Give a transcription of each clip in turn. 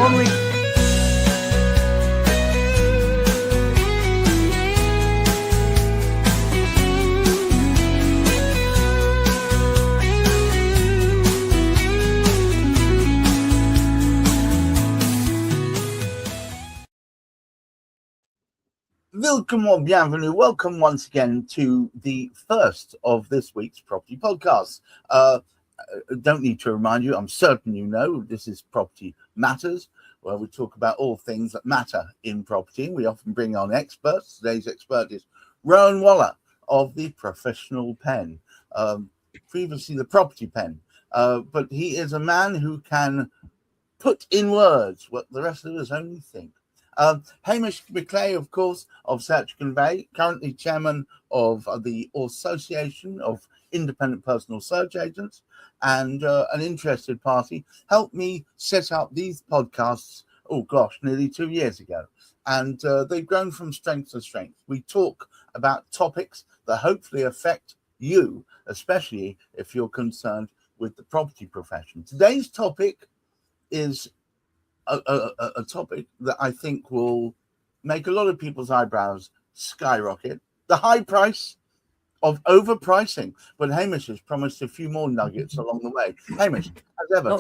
Only Welcome once again to the first of this week's property podcast. Don't need to remind you, I'm certain you know, this is Property Matters, where we talk about all things that matter in property. We often bring on experts. Today's expert is Rowan Waller of the Professional Pen, previously the Property Pen, but he is a man who can put in words what the rest of us only think. Hamish McClay, of course, of Search Convey, currently chairman of the Association of Independent Personal Search Agents, and an interested party, helped me set up these podcasts, nearly 2 years ago. And they've grown from strength to strength. We talk about topics that hopefully affect you, especially if you're concerned with the property profession. Today's topic is a topic that I think will make a lot of people's eyebrows skyrocket. The high price of overpricing. But Hamish has promised a few more nuggets along the way. Hamish, as ever.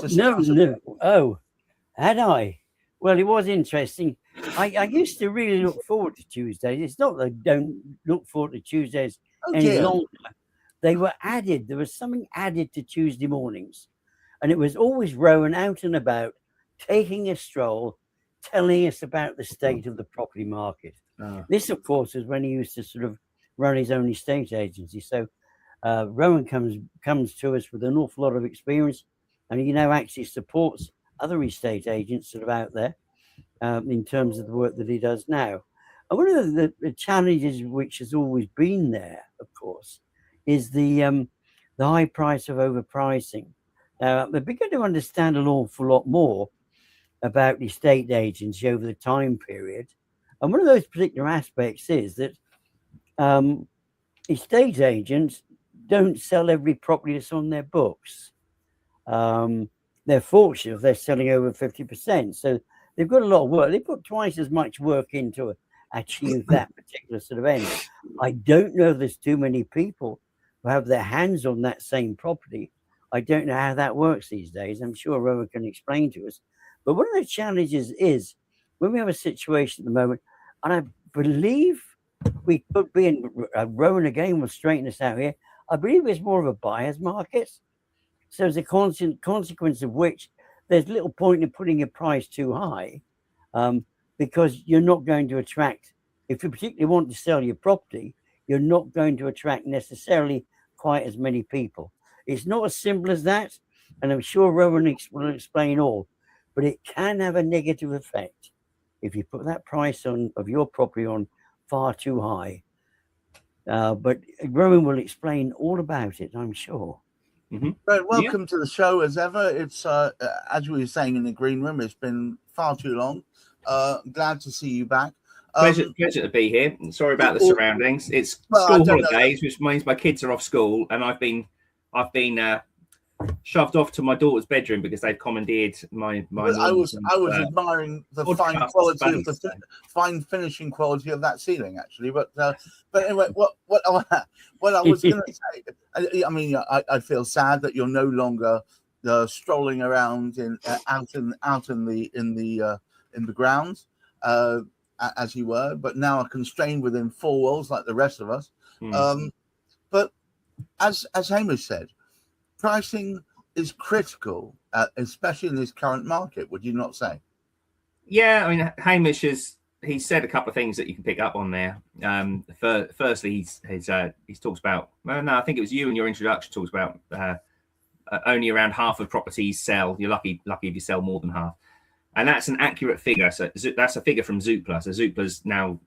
Had I? Well, it was interesting. I used to really look forward to Tuesdays. It's not that I don't look forward to Tuesdays any longer. They were added. There was something added to Tuesday mornings. And it was always Rowan out and about, taking a stroll, telling us about the state of the property market. This, of course, is when he used to sort of run his own estate agency. So Rowan comes to us with an awful lot of experience, and he now actually supports other estate agents sort of out there in terms of the work that he does now. And one of the challenges which has always been there, of course, is the high price of overpricing. Now, they begin to understand an awful lot more about estate agency over the time period. And one of those particular aspects is that estate agents don't sell every property that's on their books. They're fortunate if they're selling over 50%. So they've got a lot of work. They put twice as much work into achieve that particular sort of end. I don't know if there's too many people who have their hands on that same property. I don't know how that works these days. I'm sure Rowan can explain to us. But one of the challenges is when we have a situation at the moment, and I believe we could be in, Rowan again will straighten us out here, I believe it's more of a buyer's market. So as a consequence of which there's little point in putting your price too high because you're not going to attract, if you particularly want to sell your property, you're not going to attract necessarily quite as many people. It's not as simple as that, and I'm sure Rowan will explain all, but it can have a negative effect if you put that price of your property on far too high. But Rowan will explain all about it, I'm sure. Mm-hmm. Right, welcome to the show as ever. It's as we were saying in the green room, it's been far too long. Glad to see you back. Pleasure to be here. Sorry about the surroundings. It's school holidays, which means my kids are off school, and I've been shoved off to my daughter's bedroom because they've commandeered my I was admiring the fine quality of the fine finishing quality of that ceiling, actually. But anyway, what I was going to say, I mean, I feel sad that you're no longer strolling around out in the grounds as you were, but now are constrained within four walls like the rest of us. But as Hamish said, pricing is critical, especially in this current market. Would you not say? Yeah, I mean, Hamish he said a couple of things that you can pick up on there. Firstly, he talks about. Well, no, I think it was you in your introduction talks about only around half of properties sell. You're lucky if you sell more than half, and that's an accurate figure. So that's a figure from Zoopla. So Zoopla's now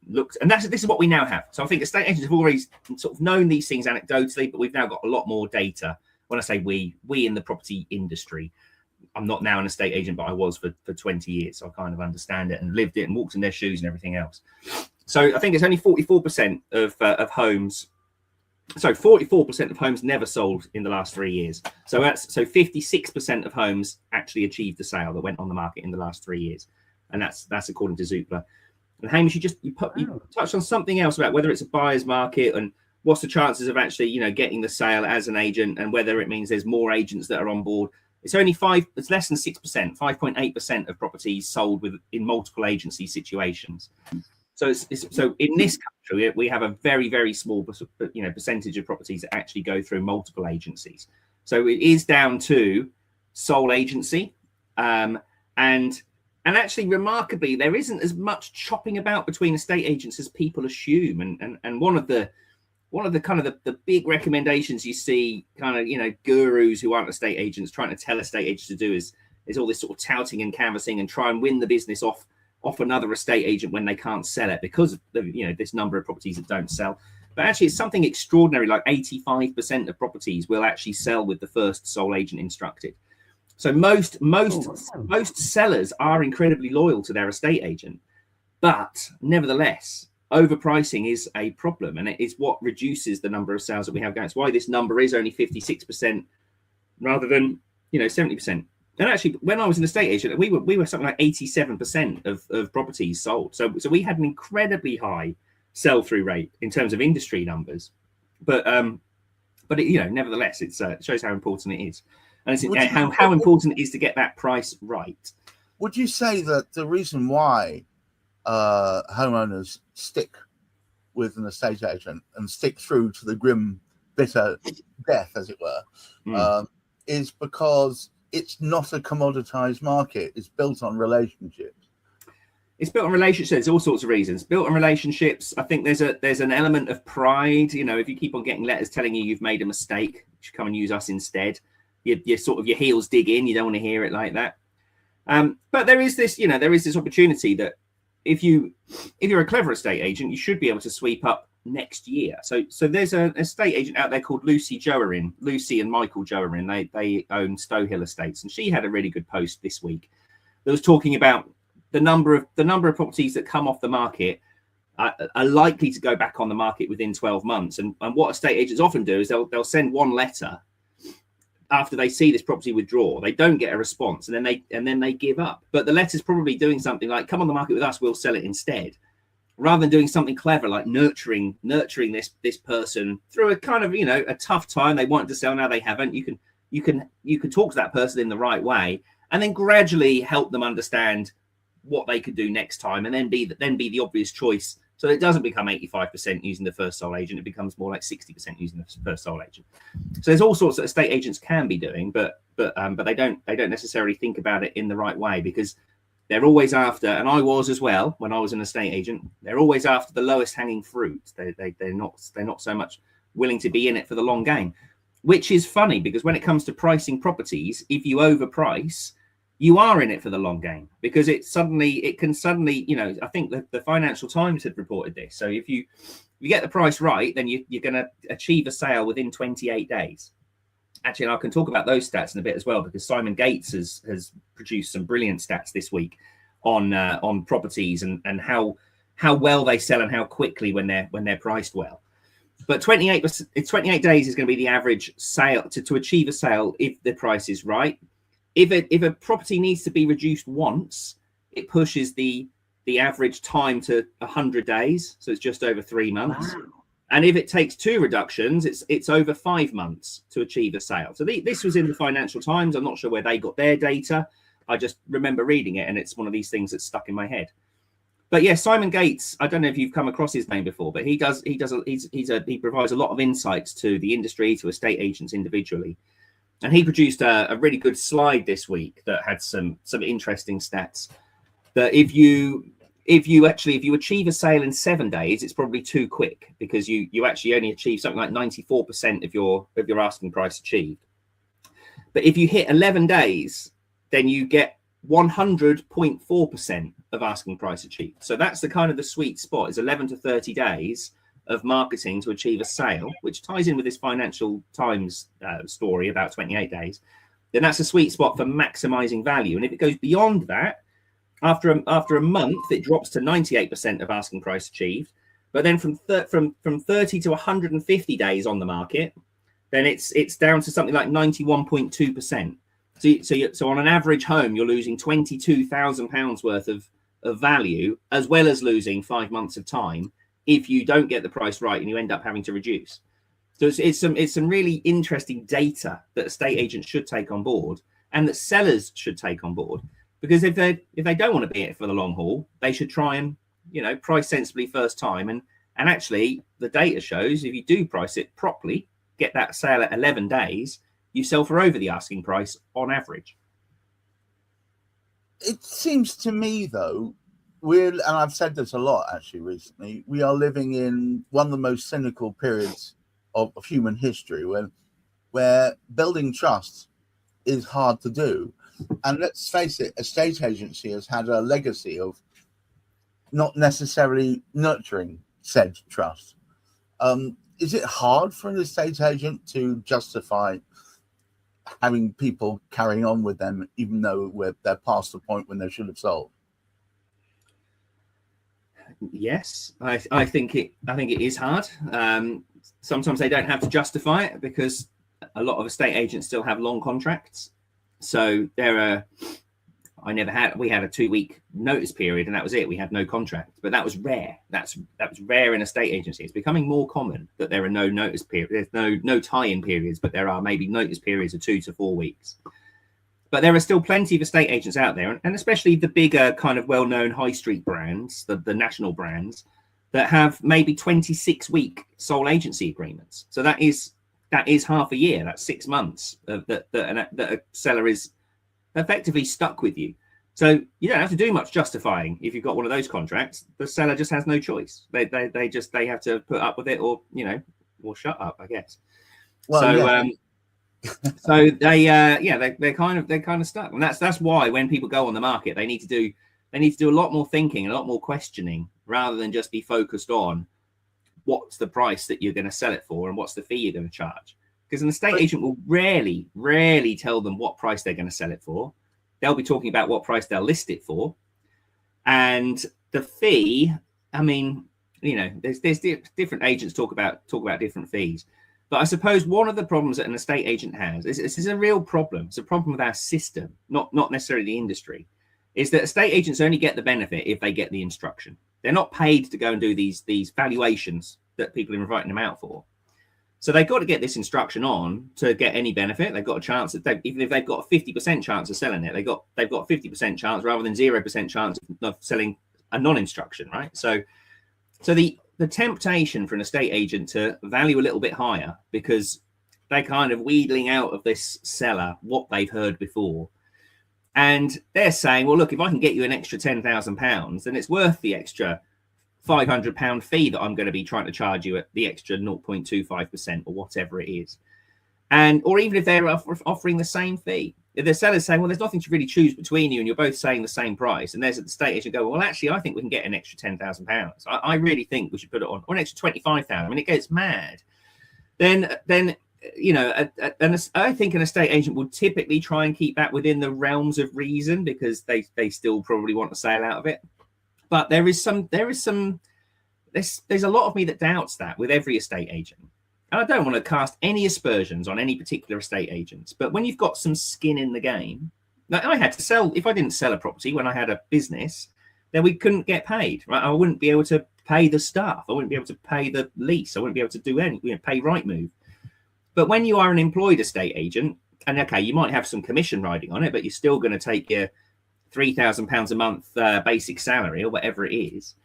looked, and this is what we now have. So I think estate agents have already sort of known these things anecdotally, but we've now got a lot more data. When I say we in the property industry, I'm not now an estate agent, but I was for 20 years. So I kind of understand it and lived it and walked in their shoes and everything else. So I think it's only 44% of homes So 44% of homes never sold in the last 3 years. So 56% of homes actually achieved the sale that went on the market in the last 3 years, and that's according to Zoopla. And Hamish, you touched on something else about whether it's a buyer's market and what's the chances of actually getting the sale as an agent, and whether it means there's more agents that are on board. It's only it's less than 6%, 5.8% of properties sold in multiple agency situations. So so in this country, we have a very, very small percentage of properties that actually go through multiple agencies. So it is down to sole agency, and actually remarkably, there isn't as much chopping about between estate agents as people assume. And one of the kind of the big recommendations you see kind of gurus who aren't estate agents trying to tell estate agents to do is all this sort of touting and canvassing and try and win the business off another estate agent when they can't sell it because of this number of properties that don't sell. But actually it's something extraordinary, like 85% of properties will actually sell with the first sole agent instructed. So most sellers are incredibly loyal to their estate agent, but nevertheless overpricing is a problem, and it is what reduces the number of sales that we have going. It's why this number is only 56% rather than 70%. And actually, when I was an estate agent, we were something like 87% of properties sold. So we had an incredibly high sell-through rate in terms of industry numbers. But it, nevertheless, it shows how important it is, and it's how important it is to get that price right. Would you say that the reason why homeowners stick with an estate agent and stick through to the grim, bitter death, as it were, is because it's not a commoditized market? It's built on relationships. It's built on relationships. There's all sorts of reasons. Built on relationships. I think there's an element of pride. If you keep on getting letters telling you you've made a mistake, you should come and use us instead. You sort of your heels dig in. You don't want to hear it like that. But there is this opportunity that if you're a clever estate agent, you should be able to sweep up next year. So there's an estate agent out there called Lucy and Michael Joerin. They own Stow Hill Estates, and she had a really good post this week that was talking about the number of properties that come off the market are likely to go back on the market within 12 months. And what estate agents often do is they'll send one letter after they see this property withdraw. They don't get a response, and then they give up. But the letter's probably doing something like, come on the market with us, we'll sell it instead, rather than doing something clever like nurturing this person through a kind of a tough time. They wanted to sell, now they haven't. You can talk to that person in the right way, and then gradually help them understand what they could do next time, and then be the obvious choice. So it doesn't become 85% using the first sole agent. It becomes more like 60% using the first sole agent. So there's all sorts that estate agents can be doing, but they don't necessarily think about it in the right way, because they're always after, and I was as well when I was an estate agent, they're always after the lowest hanging fruit. They're not so much willing to be in it for the long game, which is funny, because when it comes to pricing properties, if you overprice, you are in it for the long game, because it can suddenly, I think the Financial Times had reported this. So if you get the price right, then you're going to achieve a sale within 28 days. Actually, and I can talk about those stats in a bit as well, because Simon Gates has produced some brilliant stats this week on properties and how well they sell and how quickly when they're priced well. But 28 days is going to be the average sale to achieve a sale if the price is right. If a property needs to be reduced once, it pushes the average time to 100 days. So it's just over 3 months. Wow. And if it takes 2 reductions, it's over 5 months to achieve a sale. So this was in the Financial Times. I'm not sure where they got their data. I just remember reading it, and it's one of these things that's stuck in my head. But yeah, Simon Gates, I don't know if you've come across his name before, but he provides a lot of insights to the industry, to estate agents individually. And he produced a really good slide this week that had some interesting stats. That if you achieve a sale in 7 days, it's probably too quick, because you actually only achieve something like 94% of your asking price achieved. But if you hit 11 days, then you get 100.4% of asking price achieved. So that's the sweet spot, is 11 to 30 days of marketing to achieve a sale, which ties in with this Financial Times story about 28 days. Then that's a sweet spot for maximizing value. And if it goes beyond that, after a month, it drops to 98% of asking price achieved. But then from 30 to 150 days on the market, then it's down to something like 91.2%. So on an average home, you're losing £22,000 worth of value, as well as losing 5 months of time if you don't get the price right and you end up having to reduce. So it's some really interesting data that estate agents should take on board, and that sellers should take on board, because if they don't want to be in it for the long haul, they should try and price sensibly first time. And actually, the data shows if you do price it properly, get that sale at 11 days, you sell for over the asking price on average. It seems to me, though, and I've said this a lot actually recently, we are living in one of the most cynical periods of human history, where building trust is hard to do. And let's face it, estate agency has had a legacy of not necessarily nurturing said trust. Is it hard for an estate agent to justify having people carrying on with them, even though they're past the point when they should have sold? Yes, I think it is hard. Sometimes they don't have to justify it, because a lot of estate agents still have long contracts. So we had a 2-week notice period, and that was it. We had no contract, but that was rare. That was rare in estate agency. It's becoming more common that there are no notice periods. There's no tie-in periods, but there are maybe notice periods of 2 to 4 weeks. But there are still plenty of estate agents out there, and especially the bigger kind of well-known high street brands, the national brands, that have maybe 26-week sole agency agreements. So that is half a year. That's 6 months that a seller is effectively stuck with you. So you don't have to do much justifying if you've got one of those contracts. The seller just has no choice. They have to put up with it, or shut up, I guess. Well, so yeah. So they're kind of stuck, and that's why when people go on the market, they need to do a lot more thinking, a lot more questioning, rather than just be focused on what's the price that you're going to sell it for and what's the fee you're going to charge. Because an estate agent will rarely tell them what price they're going to sell it for. They'll be talking about what price they'll list it for, and the fee. I mean, there's different agents talk about different fees. But I suppose one of the problems that an estate agent has is a real problem. It's a problem with our system, not necessarily the industry, is that estate agents only get the benefit if they get the instruction. They're not paid to go and do these valuations that people are inviting them out for. So they've got to get this instruction on to get any benefit. They've got a chance that even if they've got a 50% chance of selling it, they've got a 50% chance rather than 0% chance of selling a non-instruction, right? So the temptation for an estate agent to value a little bit higher, because they're kind of wheedling out of this seller what they've heard before. And they're saying, well, look, if I can get you an extra £10,000, then it's worth the extra £500 fee that I'm going to be trying to charge you at the extra 0.25% or whatever it is. Or even if they're offering the same fee, if the seller's saying, well, there's nothing to really choose between you and you're both saying the same price, and there's an estate agent go, well, actually, I think we can get an extra £10,000. I really think we should put it on, or an extra £25,000. I mean, it gets mad. Then I think an estate agent will typically try and keep that within the realms of reason, because they still probably want a sale out of it. But there's a lot of me that doubts that with every estate agent. And I don't want to cast any aspersions on any particular estate agents, but when you've got some skin in the game, like I had to sell, if I didn't sell a property when I had a business, then we couldn't get paid, right? I wouldn't be able to pay the staff. I wouldn't be able to pay the lease. I wouldn't be able to do anything, pay right move. But when you are an employed estate agent, and okay, you might have some commission riding on it, but you're still going to take your £3,000 a month basic salary or whatever it is,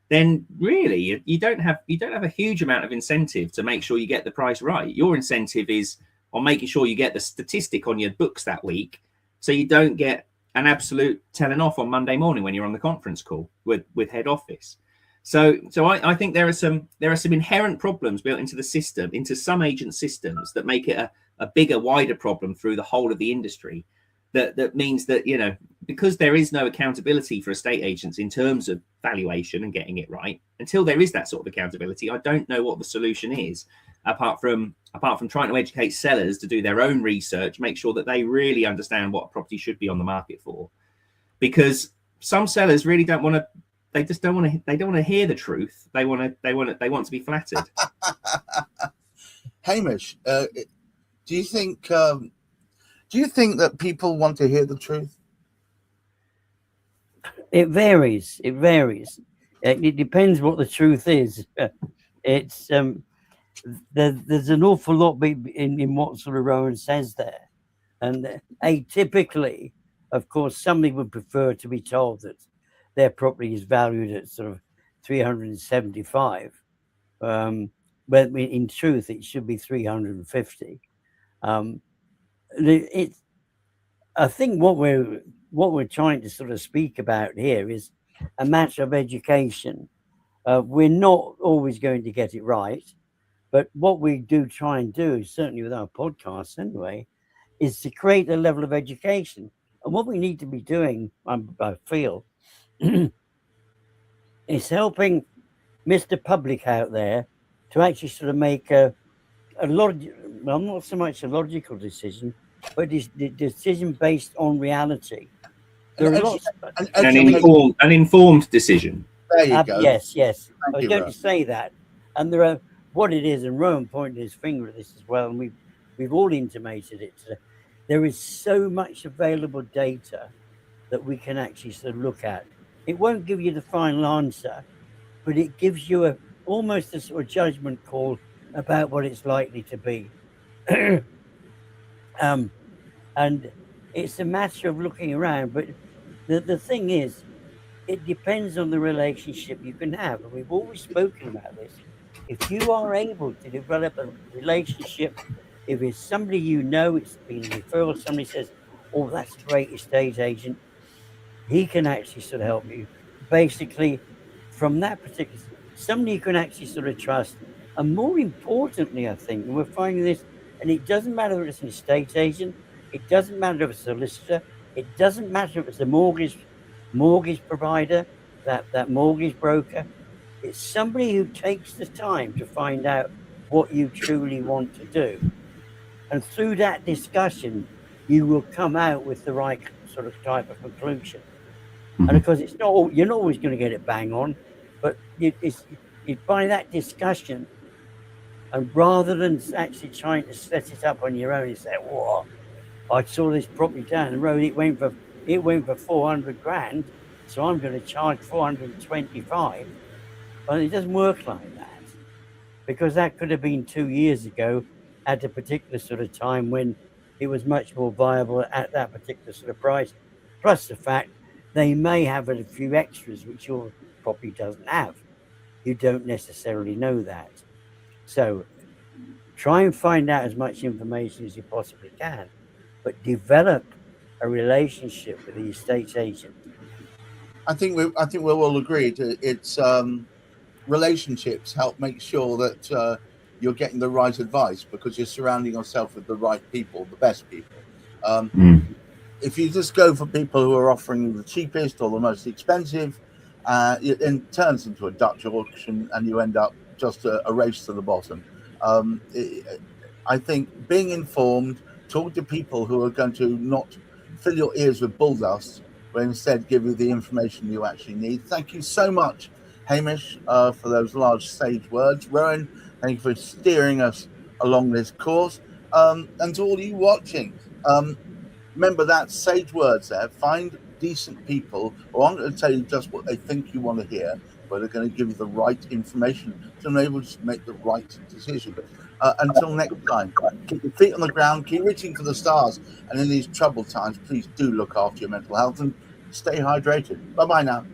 then really you don't have a huge amount of incentive to make sure you get the price right. Your incentive is on making sure you get the statistic on your books that week, so you don't get an absolute telling off on Monday morning when you're on the conference call with head office. So I think there are some inherent problems built into the system, into some agent systems, that make it a bigger, wider problem through the whole of the industry. That means that, because there is no accountability for estate agents in terms of valuation and getting it right, until there is that sort of accountability, I don't know what the solution is, apart from trying to educate sellers to do their own research, make sure that they really understand what a property should be on the market for. Because some sellers really don't want to they just don't want to. They don't want to hear the truth. They want to be flattered. Hamish, do you think that people want to hear the truth? It varies. It depends what the truth is. It's there's an awful lot in what sort of Rowan says there, and atypically, of course, somebody would prefer to be told that their property is valued at sort of 375, but in truth it should be 350. I think what we're trying to sort of speak about here is a matter of education. We're not always going to get it right, but what we do try and do, certainly with our podcasts anyway, is to create a level of education. And what we need to be doing, I feel, is helping Mr. Public out there to actually sort of make a well, not so much a logical decision, but the decision based on reality. There are lots an informed decision. There you go. Yes. I was you, going Rowan. to say that. And there are what it is, and Rowan pointed his finger at this as well, and we've all intimated it today. There is so much available data that we can actually sort of look at. It won't give you the final answer, but it gives you almost a sort of judgment call about what it's likely to be. And it's a matter of looking around. But the thing is, it depends on the relationship you can have. And we've always spoken about this. If you are able to develop a relationship, if it's somebody you know, it's been a referral, somebody says, oh, that's a great estate agent, he can actually sort of help you. Basically, from that particular, somebody you can actually sort of trust. And more importantly, I think, and we're finding this, and it doesn't matter if it's an estate agent, it doesn't matter if it's a solicitor, it doesn't matter if it's a mortgage provider, that mortgage broker. It's somebody who takes the time to find out what you truly want to do. And through that discussion, you will come out with the right sort of type of conclusion. And of course, you're not always going to get it bang on, but it's by that discussion, and rather than actually trying to set it up on your own and say, "What? I saw this property down the road. It went for 400 grand, so I'm going to charge 425." Well, it doesn't work like that, because that could have been 2 years ago at a particular sort of time when it was much more viable at that particular sort of price. Plus the fact they may have a few extras which your property doesn't have. You don't necessarily know that. So try and find out as much information as you possibly can, but develop a relationship with the estate agent. I think we'll all agree. It's relationships help make sure that you're getting the right advice, because you're surrounding yourself with the right people, the best people. If you just go for people who are offering you the cheapest or the most expensive, it then turns into a Dutch auction and you end up just a race to the bottom. I think being informed, talk to people who are going to not fill your ears with bulldust, but instead give you the information you actually need. Thank you so much, Hamish, for those large sage words. Rowan, thank you for steering us along this course. And to all you watching, remember that sage words there. Find decent people who aren't going to tell you just what they think you want to hear, but they're going to give you the right information to enable you to make the right decision. Until next time, keep your feet on the ground, keep reaching for the stars, and in these troubled times, please do look after your mental health and stay hydrated. Bye-bye now.